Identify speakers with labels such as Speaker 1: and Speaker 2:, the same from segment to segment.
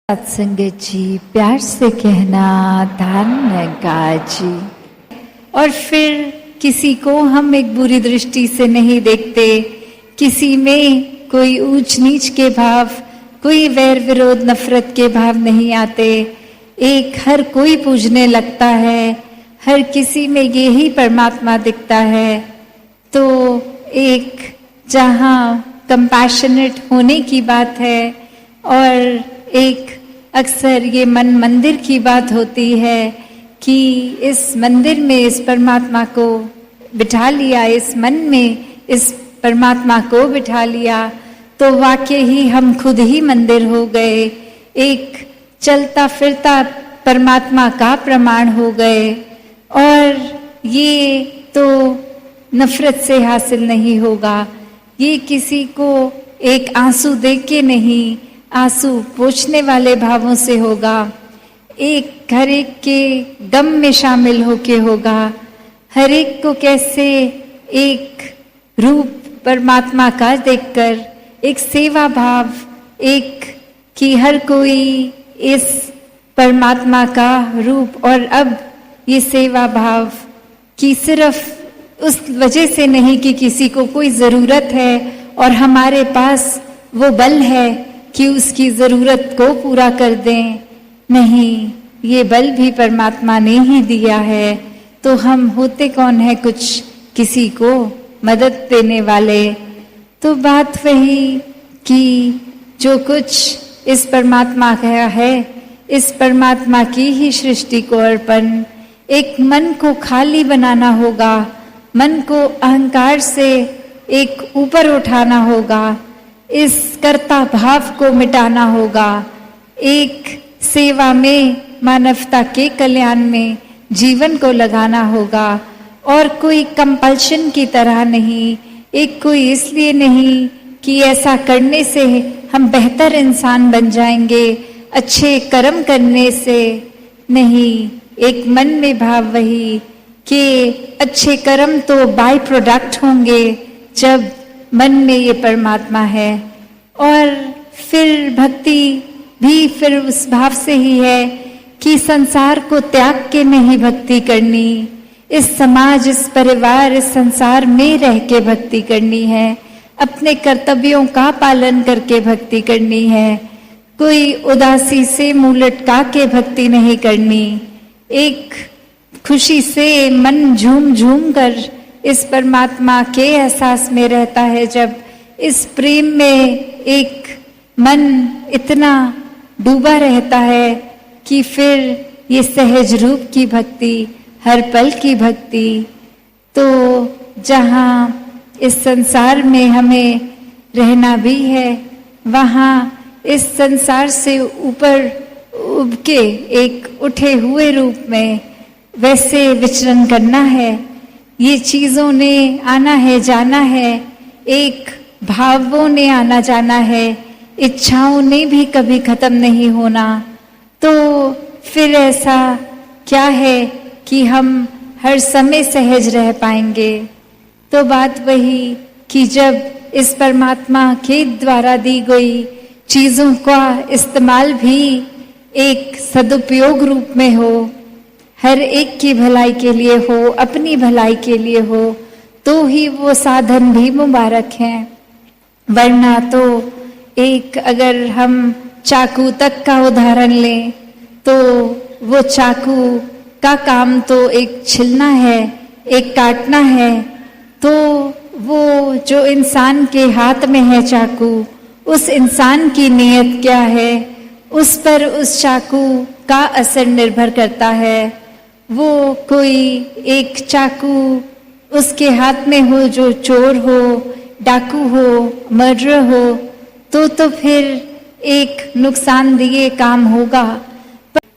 Speaker 1: सत्संगत जी, प्यार से कहना धन्यवाद जी। और फिर किसी को हम एक बुरी दृष्टि से नहीं देखते, किसी में कोई ऊंच नीच के भाव, कोई वैर विरोध नफरत के भाव नहीं आते। एक हर कोई पूजने लगता है, हर किसी में यही परमात्मा दिखता है। तो एक जहाँ कंपैशनेट होने की बात है और एक अक्सर ये मन मंदिर की बात होती है कि इस मंदिर में इस परमात्मा को बिठा लिया, इस मन में इस परमात्मा को बिठा लिया, तो वाकई ही हम खुद ही मंदिर हो गए, एक चलता फिरता परमात्मा का प्रमाण हो गए। और ये तो नफरत से हासिल नहीं होगा, ये किसी को एक आंसू देख के नहीं, आंसू पोंछने वाले भावों से होगा, एक हर एक के गम में शामिल होके होगा। हर एक को कैसे एक रूप परमात्मा का देखकर एक सेवा भाव, एक कि हर कोई इस परमात्मा का रूप, और अब ये सेवा भाव कि सिर्फ उस वजह से नहीं कि किसी को कोई ज़रूरत है और हमारे पास वो बल है कि उसकी ज़रूरत को पूरा कर दें, नहीं, ये बल भी परमात्मा ने ही दिया है। तो हम होते कौन है कुछ किसी को मदद देने वाले। तो बात वही कि जो कुछ इस परमात्मा का है, इस परमात्मा की ही सृष्टि को अर्पण, एक मन को खाली बनाना होगा, मन को अहंकार से एक ऊपर उठाना होगा, इस कर्ता भाव को मिटाना होगा, एक सेवा में मानवता के कल्याण में जीवन को लगाना होगा। और कोई कंपल्शन की तरह नहीं, एक कोई इसलिए नहीं कि ऐसा करने से हम बेहतर इंसान बन जाएंगे, अच्छे कर्म करने से नहीं, एक मन में भाव वही कि अच्छे कर्म तो बाय प्रोडक्ट होंगे जब मन में ये परमात्मा है। और फिर भक्ति भी फिर उस भाव से ही है कि संसार को त्याग के नहीं भक्ति करनी, इस समाज, इस परिवार, इस संसार में रह के भक्ति करनी है, अपने कर्तव्यों का पालन करके भक्ति करनी है, कोई उदासी से मुंह लटका के भक्ति नहीं करनी, एक खुशी से मन झूम झूम कर इस परमात्मा के एहसास में रहता है। जब इस प्रेम में एक मन इतना डूबा रहता है कि फिर ये सहज रूप की भक्ति, हर पल की भक्ति, तो जहाँ इस संसार में हमें रहना भी है, वहाँ इस संसार से ऊपर उब के एक उठे हुए रूप में वैसे विचरण करना है। ये चीज़ों ने आना है, जाना है, एक भावों ने आना जाना है, इच्छाओं ने भी कभी खत्म नहीं होना। तो फिर ऐसा क्या है कि हम हर समय सहज रह पाएंगे। तो बात वही कि जब इस परमात्मा के द्वारा दी गई चीज़ों का इस्तेमाल भी एक सदुपयोग रूप में हो, हर एक की भलाई के लिए हो, अपनी भलाई के लिए हो, तो ही वो साधन भी मुबारक हैं। वरना तो एक अगर हम चाकू तक का उदाहरण लें तो वो चाकू का काम तो एक छिलना है, एक काटना है। तो वो जो इंसान के हाथ में है चाकू, उस इंसान की नीयत क्या है, उस पर उस चाकू का असर निर्भर करता है। वो कोई एक चाकू उसके हाथ में हो जो चोर हो, डाकू हो, मर्डर हो, तो फिर एक नुकसानदेह काम होगा।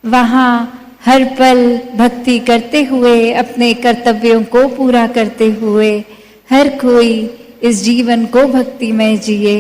Speaker 1: वहाँ हर पल भक्ति करते हुए, अपने कर्तव्यों को पूरा करते हुए हर कोई इस जीवन को भक्तिमय जिए।